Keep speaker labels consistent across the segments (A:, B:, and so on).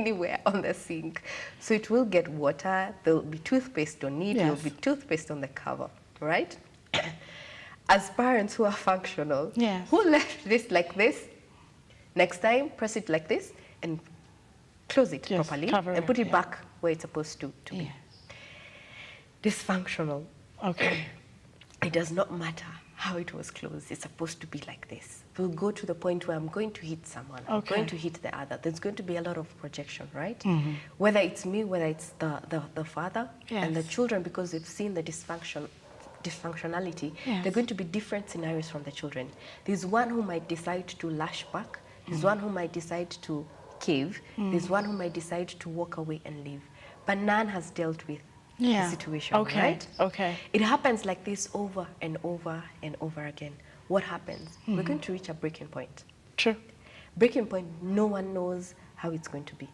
A: anywhere on the sink. So it will get water, there'll be toothpaste on it, there'll be toothpaste on the cover, right? As parents who are functional, who left this like this, next time press it like this and close it properly and put it back where it's supposed to be. Dysfunctional. Okay. It does not matter how it was closed. It's supposed to be like this. We'll go to the point where I'm going to hit someone, I'm going to hit the other. There's going to be a lot of projection, right? Whether it's me, whether it's the father and the children, because they've seen the dysfunctionality, they're going to be different scenarios from the children. There's one who might decide to lash back. There's one who might decide to cave. There's one who might decide to walk away and leave. But none has dealt with the situation, right? Okay. It happens like this over and over and over again. What happens? We're going to reach a breaking point. True. Breaking point, no one knows how it's going to be.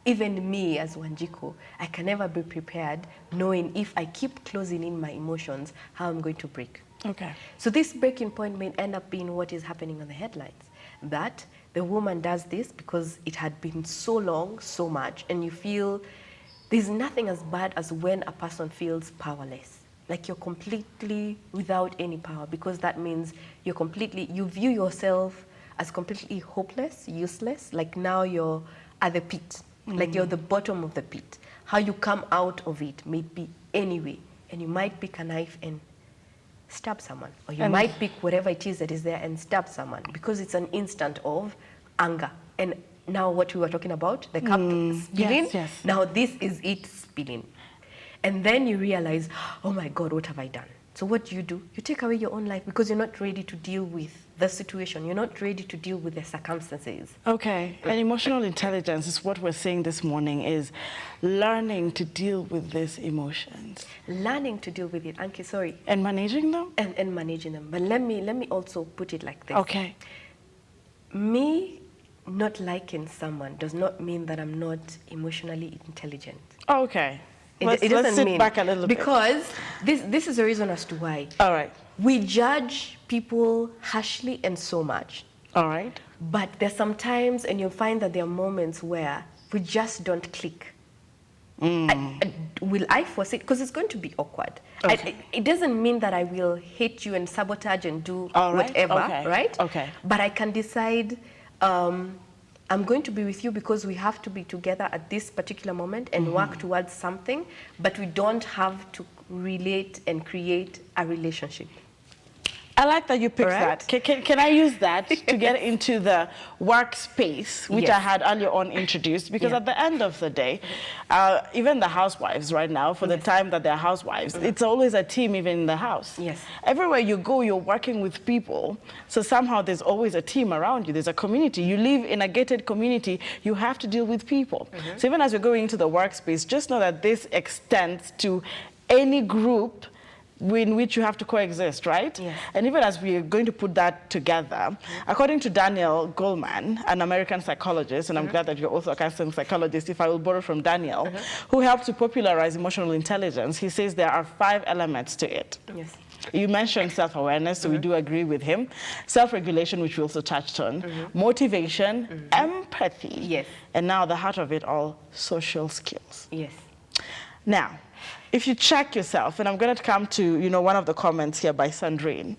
A: Even me as Wanjiko, I can never be prepared knowing if I keep closing in my emotions, how I'm going to break. Okay. So this breaking point may end up being what is happening on the headlines. That the woman does this because it had been so long, so much, and you feel there's nothing as bad as when a person feels powerless. Like you're completely without any power, because that means you view yourself as completely hopeless, useless, like now you're at the pit, like you're the bottom of the pit. How you come out of it may be any way, and you might pick a knife and stab someone, or you might pick whatever it is that is there and stab someone, because it's an instant of anger. And now what we were talking about, the cup spilling, now this is it spilling. And then you realize, oh my God, what have I done? So what do? You take away your own life because you're not ready to deal with the situation. You're not ready to deal with the circumstances. Okay, and emotional intelligence is what we're saying this morning, is learning to deal with these emotions. Learning to deal with it, Anki, sorry. And managing them? And managing them. But let me also put it like this. Okay. Me not liking someone does not mean that I'm not emotionally intelligent. Okay. Let's sit back a little bit. Because this is the reason as to why. All right. We judge people harshly and so much. All right. But there's sometimes, and you'll find that there are moments where we just don't click. Will I force it? Because it's going to be awkward. Okay. It doesn't mean that I will hate you and sabotage and do whatever, right? Okay. But I can decide, I'm going to be with you because we have to be together at this particular moment and work towards something, but we don't have to relate and create a relationship. I like that you picked that. Can I use that to get into the workspace, which I had earlier on introduced? Because at the end of the day, even the housewives right now, for the time that they're housewives, it's always a team even in the house. Yes. Everywhere you go, you're working with people. So somehow there's always a team around you. There's a community. You live in a gated community. You have to deal with people. So even as we're going into the workspace, just know that this extends to any group in which you have to coexist, right? Yes. And even as we are going to put that together, according to Daniel Goleman, an American psychologist, and I'm glad that you're also a counseling psychologist, if I will borrow from Daniel, who helped to popularize emotional intelligence, he says there are 5 elements to it. Yes. You mentioned self-awareness, so we do agree with him. Self-regulation, which we also touched on. Motivation, empathy, and now the heart of it all, social skills. Yes. Now, if you check yourself, and I'm going to come to, one of the comments here by Sandrine,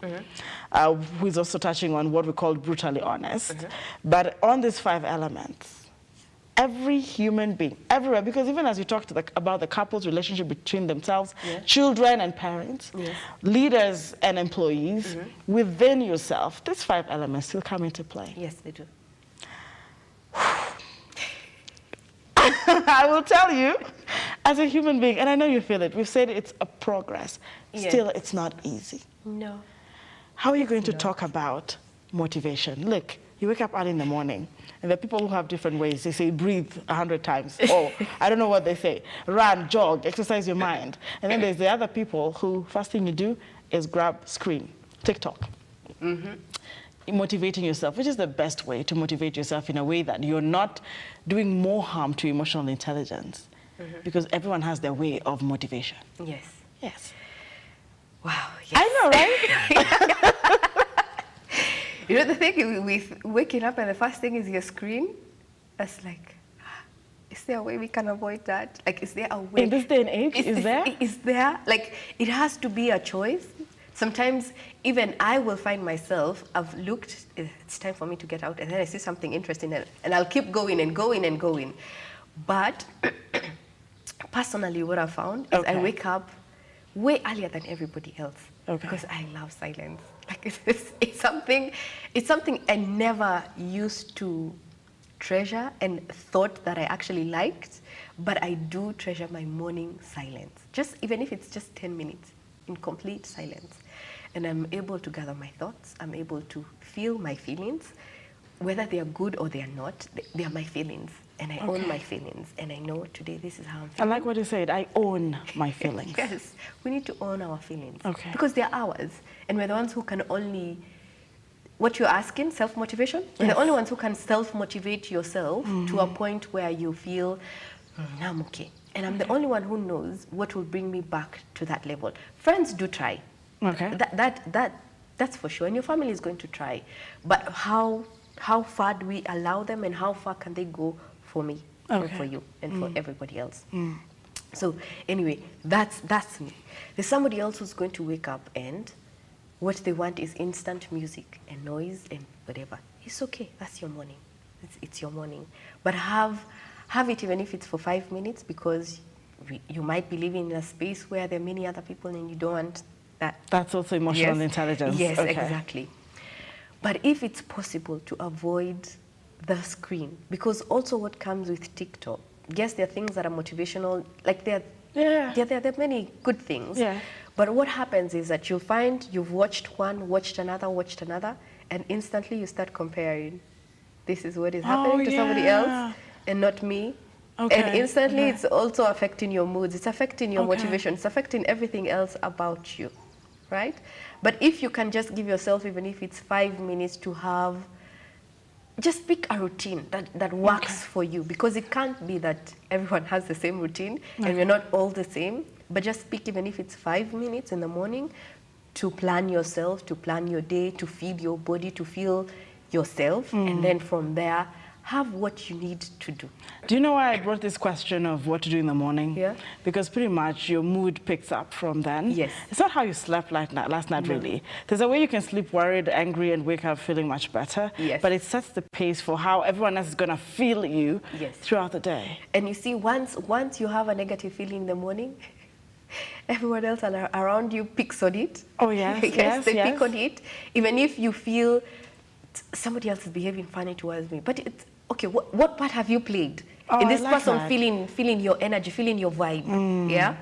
A: who is also touching on what we call brutally honest. But on these 5 elements, every human being, everywhere, because even as you talked about the couple's relationship between themselves, children and parents, leaders and employees, within yourself, these 5 elements still come into play. Yes, they do. I will tell you, as a human being, and I know you feel it, we've said it's a progress. Still, it's not easy. No. How are you going to talk about motivation? Look, you wake up early in the morning, and there are people who have different ways. They say, breathe 100 times. Or, I don't know what they say. Run, jog, exercise your mind. And then there's the other people who, first thing you do is grab screen, TikTok. Motivating yourself, which is the best way to motivate yourself in a way that you're not doing more harm to emotional intelligence, because everyone has their way of motivation. Yes. Yes. Wow. Yes. I know, right? The thing with waking up and the first thing is your screen, that's like, is there a way we can avoid that? Like, is there a way?
B: In this day and age, is there?
A: Is there? Like, it has to be a choice. Sometimes even I will find myself, I've looked, it's time for me to get out, and then I see something interesting, and I'll keep going and going and going. But personally, what I found is I wake up way earlier than everybody else because I love silence. Like, it's something I never used to treasure and thought that I actually liked, but I do treasure my morning silence. Even if it's just 10 minutes in complete silence. And I'm able to gather my thoughts. I'm able to feel my feelings, whether they are good or they are not. They are my feelings, and I own my feelings. And I know today this is how I'm feeling.
B: I like what you said. I own my feelings.
A: Yes, we need to own our feelings because they're ours, and we're the ones who can only. What you're asking, self-motivation. We're the only ones who can self-motivate yourself to a point where you feel, I'm okay. And I'm the only one who knows what will bring me back to that level. Friends do try. Okay. That's for sure. And your family is going to try. But how far do we allow them, and how far can they go for me and for you and for everybody else? So anyway, that's me. There's somebody else who's going to wake up and what they want is instant music and noise and whatever. It's okay. That's your morning. It's your morning. But have it even if it's for 5 minutes, because you might be living in a space where there are many other people and you don't want that.
B: That's also emotional intelligence.
A: Yes, exactly. But if it's possible to avoid the screen, because also what comes with TikTok, yes, there are things that are motivational, like there are many good things. Yeah. But what happens is that you'll find you've watched one, watched another, and instantly you start comparing. This is what is happening to somebody else and not me. And instantly it's also affecting your moods, it's affecting your motivation, it's affecting everything else about you, right? But if you can just give yourself, even if it's 5 minutes, to have, just pick a routine that works for you, because it can't be that everyone has the same routine and we're not all the same, but just pick, even if it's 5 minutes in the morning, to plan yourself, to plan your day, to feed your body, to feel yourself, and then from there, have what you need to do.
B: Do you know why I brought this question of what to do in the morning? Yeah. Because pretty much your mood picks up from then. Yes. It's not how you slept last night, really. There's a way you can sleep worried, angry, and wake up feeling much better. Yes. But it sets the pace for how everyone else is going to feel you throughout the day.
A: And you see, once you have a negative feeling in the morning, everyone else around you picks on it. Oh, yes. Yes, they pick on it. Even if you feel somebody else is behaving funny towards me. But it's, okay, what part have you played in this person feeling your energy, feeling your vibe? Yeah?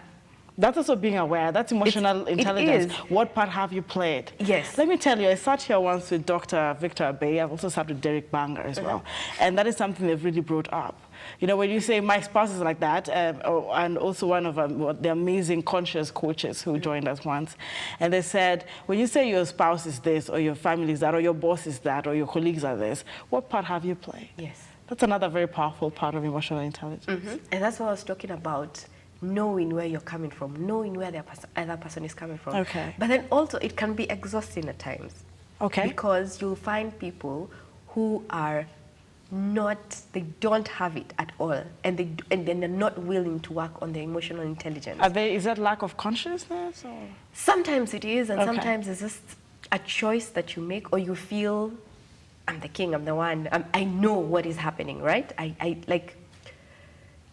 B: That's also being aware. That's emotional intelligence. What part have you played? Yes. Let me tell you, I sat here once with Dr. Victor Abbey. I've also sat with Derek Banger as well. And that is something they've really brought up. You know, when you say my spouse is like that, and also one of the amazing conscious coaches who joined us once, and they said, when you say your spouse is this, or your family is that, or your boss is that, or your colleagues are this, what part have you played? Yes. That's another very powerful part of emotional intelligence. And
A: that's what I was talking about, knowing where you're coming from, knowing where the other person is coming from. Okay. But then also it can be exhausting at times. Okay. Because you'll find people who are they don't have it at all, and then they're not willing to work on their emotional intelligence.
B: Is that lack of consciousness? Or?
A: Sometimes it is, and sometimes it's just a choice that you make, or you feel, I'm the king, I'm the one, I know what is happening, right? I like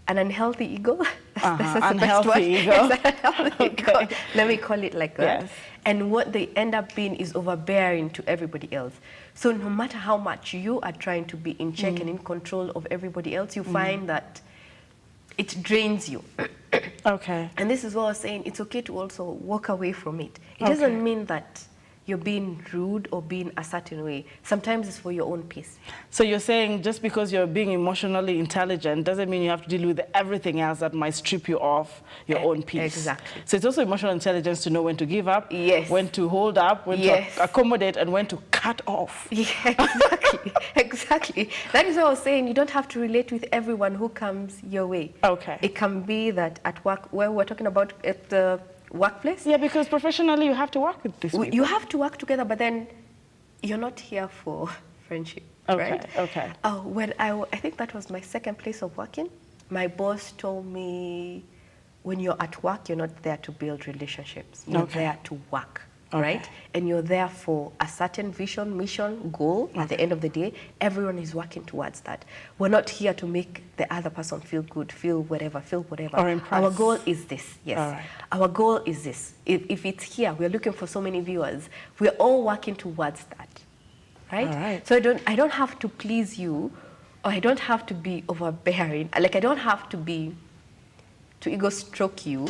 A: an unhealthy ego. That's the best word. Unhealthy ego. Let me call it like that. Yes. And what they end up being is overbearing to everybody else. So no matter how much you are trying to be in check and in control of everybody else, you find that it drains you. Okay. And this is what I was saying, it's okay to also walk away from it. It doesn't mean that you're being rude or being a certain way. Sometimes it's for your own peace.
B: So you're saying just because you're being emotionally intelligent doesn't mean you have to deal with everything else that might strip you off your own peace. Exactly. So it's also emotional intelligence to know when to give up, when to hold up, when to accommodate, and when to cut off. Yeah,
A: exactly. Exactly. That is what I was saying. You don't have to relate with everyone who comes your way. Okay. It can be that at work, where we're talking about at the workplace. Yeah,
B: because professionally you have to work with these people.
A: You have to work together, but then you're not here for friendship, right? Okay. When I think that was my second place of working. My boss told me, when you're at work, you're not there to build relationships. You're there to work, right? And you're there for a certain vision, mission, goal. At the end of the day, everyone is working towards that. We're not here to make the other person feel good, feel whatever.
B: Or impress.
A: Our goal is this, yes. Our goal is this. If it's here, we're looking for so many viewers. We're all working towards that, right? So I don't have to please you, or I don't have to be overbearing. Like, I don't have to ego stroke you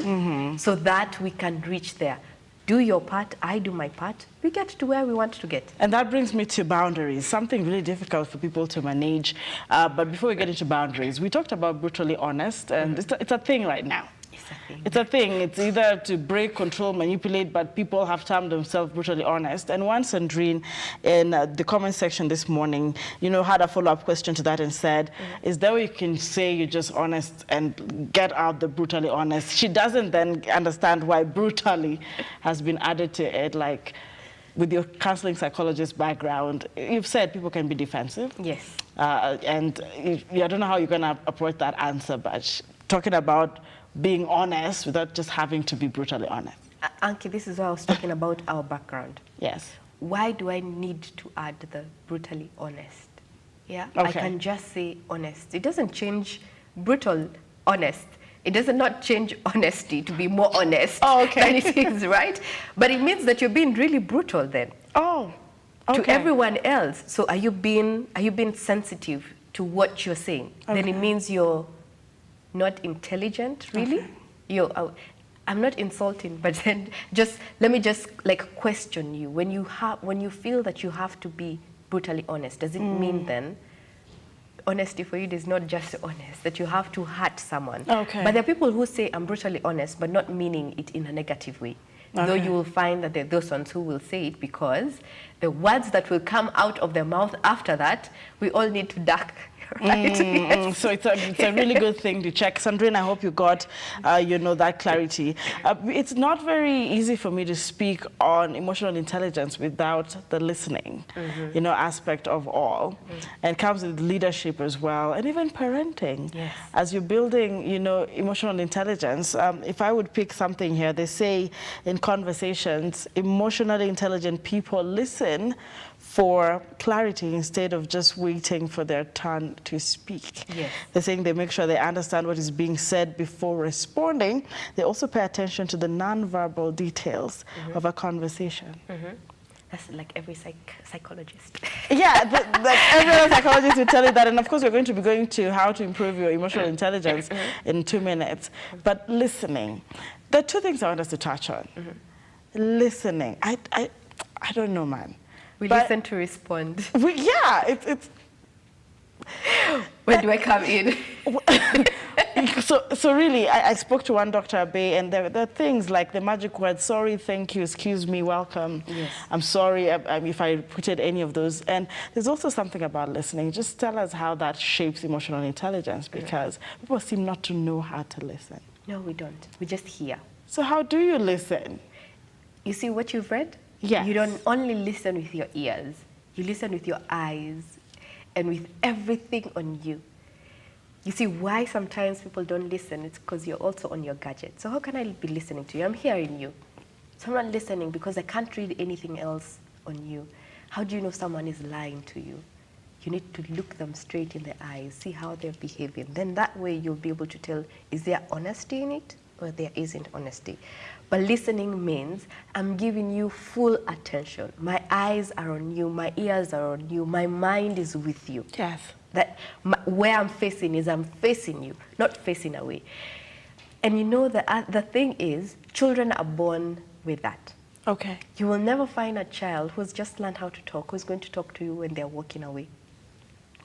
A: so that we can reach there. Do your part, I do my part, we get to where we want to get.
B: And that brings me to boundaries, something really difficult for people to manage. But before we get into boundaries, we talked about brutally honest, and it's a thing right now. It's a thing. It's either to break, control, manipulate, but people have termed themselves brutally honest. And once Sandrine, in the comment section this morning, had a follow-up question to that and said, is there a way you can say you're just honest and get out the brutally honest? She doesn't then understand why brutally has been added to it, like, with your counseling psychologist background, you've said people can be defensive.
A: Yes.
B: And I don't know how you're going to approach that answer, but talking about being honest without just having to be brutally honest.
A: Anki, this is why I was talking about our background.
B: Yes.
A: Why do I need to add the brutally honest? Yeah,
B: okay.
A: I can just say honest. It doesn't change brutal honest. It does not change honesty to be more honest than it is, right? But it means that you're being really brutal then.
B: To
A: everyone else. So are you being sensitive to what you're saying? Then it means you're not intelligent, really. I'm not insulting, but then let me like question you. When you feel that you have to be brutally honest, does it mean then honesty for you is not just honest, that you have to hurt someone? But there are people who say I'm brutally honest, but not meaning it in a negative way. Though you will find that there are those ones who will say it because the words that will come out of their mouth after that, we all need to duck. Right?
B: So it's a really good thing to check. Sandrine, I hope you got that clarity. It's not very easy for me to speak on emotional intelligence without the listening, aspect of all. And it comes with leadership as well, and even parenting.
A: Yes.
B: As you're building, emotional intelligence, if I would pick something here, they say in conversations, emotionally intelligent people listen for clarity instead of just waiting for their turn to speak.
A: Yes.
B: They're saying they make sure they understand what is being said before responding. They also pay attention to the nonverbal details of a conversation.
A: That's like every psychologist.
B: Yeah, like every other psychologist will tell you that. And of course, we're going to be going to how to improve your emotional intelligence in 2 minutes. But listening, there are two things I want us to touch on. Listening, I don't know, man.
A: We listen to respond.
B: It's
A: Where do I come in?
B: So really, I spoke to one Dr. Abe, and there are things like the magic words, sorry, thank you, excuse me, welcome.
A: Yes.
B: I'm sorry if I repeated any of those. And there's also something about listening. Just tell us how that shapes emotional intelligence, because people seem not to know how to listen.
A: No, we don't. We just hear.
B: So how do you listen?
A: You see what you've read?
B: Yes.
A: You don't only listen with your ears. You listen with your eyes and with everything on you. You see why sometimes people don't listen? It's because you're also on your gadget. So how can I be listening to you? I'm hearing you. So I'm not listening because I can't read anything else on you. How do you know someone is lying to you? You need to look them straight in the eyes, see how they're behaving. Then that way you'll be able to tell, is there honesty in it or there isn't honesty? But listening means I'm giving you full attention. My eyes are on you, my ears are on you, my mind is with you.
B: Yes.
A: That where I'm facing is I'm facing you, not facing away. And the thing is, children are born with that.
B: Okay.
A: You will never find a child who's just learned how to talk, who's going to talk to you when they're walking away.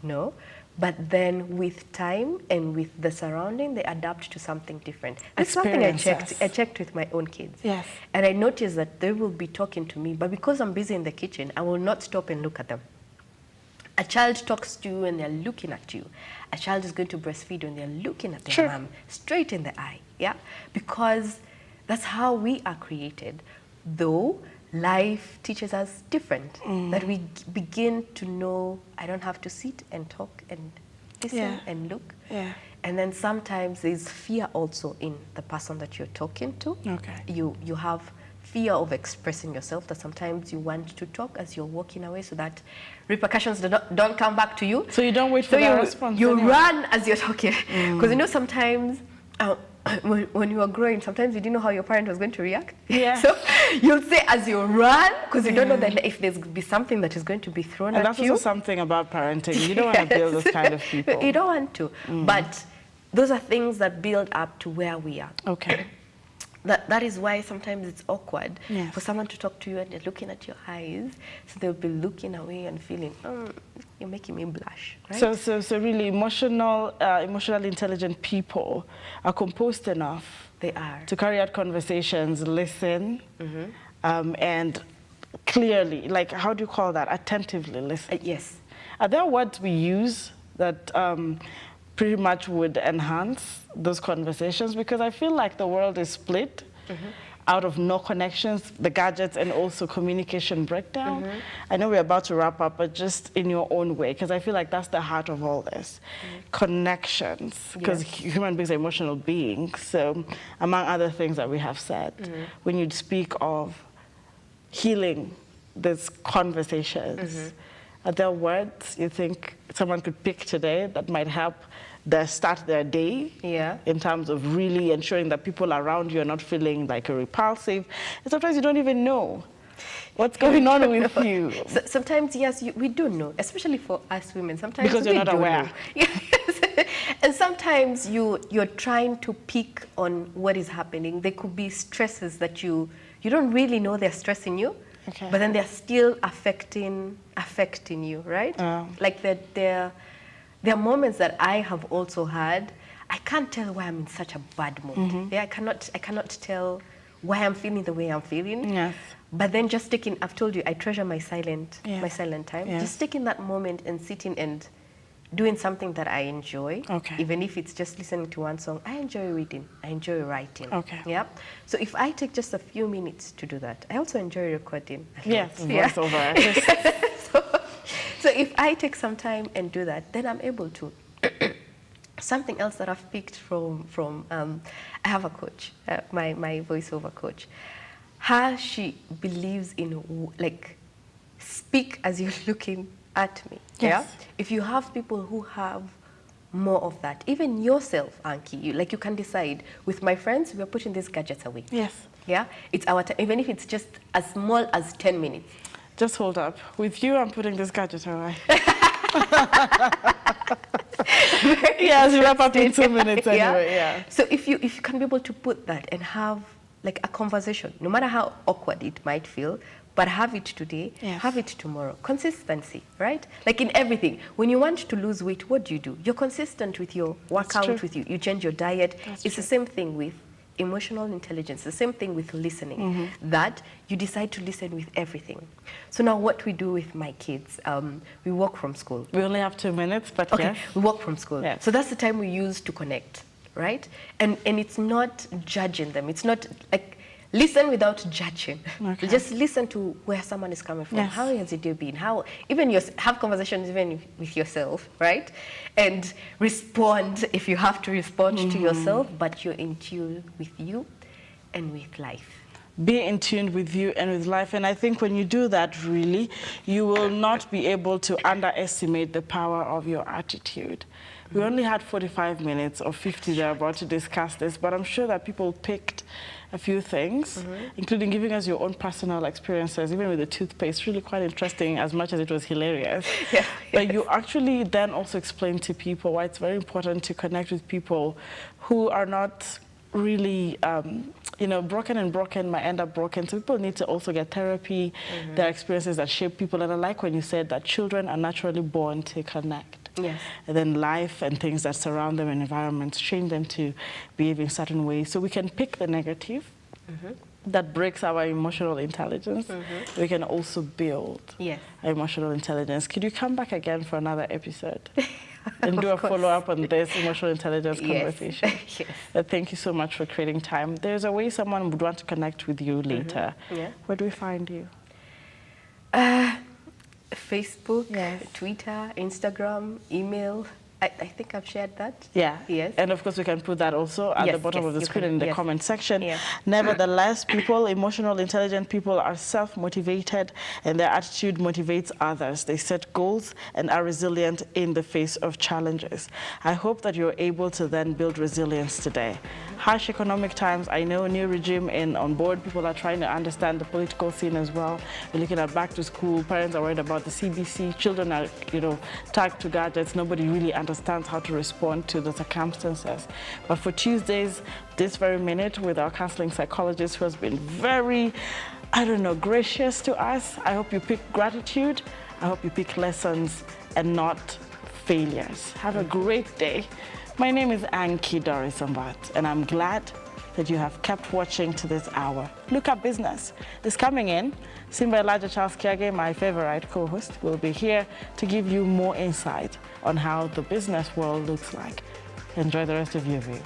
A: No. But then with time and with the surrounding, they adapt to something different. That's something I checked with my own kids.
B: Yes.
A: And I noticed that they will be talking to me, but because I'm busy in the kitchen, I will not stop and look at them. A child talks to you and they're looking at you. A child is going to breastfeed you and they're looking at their mom straight in the eye. Yeah? Because that's how we are created. Though life teaches us different, that we begin to know I don't have to sit and talk and listen and look. Yeah. And then sometimes there's fear also in the person that you're talking to.
B: Okay.
A: You have fear of expressing yourself, that sometimes you want to talk as you're walking away so that repercussions don't come back to you.
B: So you don't wait for the response.
A: You run as you're talking. Because you know sometimes when you were growing, sometimes you didn't know how your parent was going to react.
B: Yeah.
A: So you'll say as you run, because you don't know that if there's be something that is going to be thrown at you.
B: And that's also something about parenting. You don't want to build those kind of people.
A: You don't want to. But those are things that build up to where we are.
B: Okay.
A: That is why sometimes it's awkward
B: Yes.
A: for someone to talk to you and they're looking at your eyes. So they'll be looking away and feeling, you're making me blush. Right?
B: So really emotionally intelligent people are composed enough.
A: They are.
B: To carry out conversations, listen, and clearly, like, how do you call that? Attentively listen.
A: Yes.
B: Are there words we use that pretty much would enhance those conversations? Because I feel like the world is split out of no connections, the gadgets, and also communication breakdown. I know we're about to wrap up, but just in your own way, because I feel like that's the heart of all this. Connections, because human beings are emotional beings. So among other things that we have said, when you speak of healing these conversations, are there words you think someone could pick today that might help start their day in terms of really ensuring that people around you are not feeling like a repulsive? And sometimes you don't even know what's going on with you.
A: So, sometimes, yes, we do know, especially for us women. Sometimes
B: because you're not aware.
A: And sometimes you're trying to pick on what is happening. There could be stresses that you don't really know they're stressing you.
B: Okay.
A: But then they're still affecting you, right? Like there are moments that I have also had. I can't tell why I'm in such a bad mood. I cannot tell why I'm feeling the way I'm feeling.
B: Yes.
A: But then just taking, I've told you, I treasure my silent time.
B: Yes.
A: Just taking that moment and sitting and doing something that I enjoy.
B: Okay.
A: Even if it's just listening to one song. I enjoy reading. I enjoy writing.
B: Okay.
A: Yeah. So if I take just a few minutes to do that, I also enjoy recording.
B: Yes, voiceover.
A: So if I take some time and do that, then I'm able to. Something else that I've picked from I have a coach, my voiceover coach. She believes in like speak as you're looking at me.
B: Yes.
A: Yeah. If you have people who have more of that, even yourself, Anki, you can decide. With my friends, we're putting these gadgets away.
B: Yes.
A: Yeah. It's our time, even if it's just as small as 10 minutes.
B: Just hold up. With you, I'm putting this gadget away. Yes, we wrap up in 2 minutes anyway. Yeah.
A: So if you can be able to put that and have like a conversation, no matter how awkward it might feel, but have it today, have it tomorrow. Consistency, right? Like in everything. When you want to lose weight, what do? You're consistent with your workout, you change your diet. It's the same thing with emotional intelligence, the same thing with listening, that you decide to listen with everything. So now what we do with my kids, we walk from school.
B: We only have 2 minutes, but
A: okay, we walk from school.
B: Yes.
A: So that's the time we use to connect, right? And it's not judging them. It's not like, listen without judging. Okay. Just listen to where someone is coming from. Yes. How has your day been? Have conversations even with yourself, right? And respond if you have to respond to yourself, but you're in tune with you and with life.
B: Be in tune with you and with life. And I think when you do that, really, you will not be able to underestimate the power of your attitude. We only had 45 minutes or 50 there about to discuss this, but I'm sure that people picked a few things, including giving us your own personal experiences, even with the toothpaste, really quite interesting as much as it was hilarious. Yeah, but you actually then also explained to people why it's very important to connect with people who are not really, broken might end up broken. So people need to also get therapy, their experiences that shape people. And I like when you said that children are naturally born to connect.
A: Yes.
B: And then life and things that surround them and environments train them to behave in certain ways. So we can pick the negative that breaks our emotional intelligence. We can also build our emotional intelligence. Could you come back again for another episode? And do a follow-up on this emotional intelligence conversation. Yes. Thank you so much for creating time. There's a way someone would want to connect with you later. Where do we find you?
A: Facebook, Twitter, Instagram, email. I think I've shared that.
B: Yeah.
A: Yes.
B: And of course, we can put that also at the bottom of the screen in the comment section.
A: Yeah.
B: Nevertheless, emotional, intelligent people are self-motivated, and their attitude motivates others. They set goals and are resilient in the face of challenges. I hope that you're able to then build resilience today. Harsh economic times, I know, new regime on board. People are trying to understand the political scene as well. We're looking at back to school. Parents are worried about the CBC. Children are, tagged to gadgets. Nobody really understands how to respond to the circumstances. But for Tuesdays, this very minute, with our counseling psychologist who has been very, gracious to us, I hope you pick gratitude. I hope you pick lessons and not failures. Have a great day. My name is ANKEY DORICE, and I'm glad that you have kept watching to this hour. Look Up Business is coming in. SIMBA Elijah Charles KIAGE, my favorite co-host, will be here to give you more insight on how the business world looks like. Enjoy the rest of your viewing.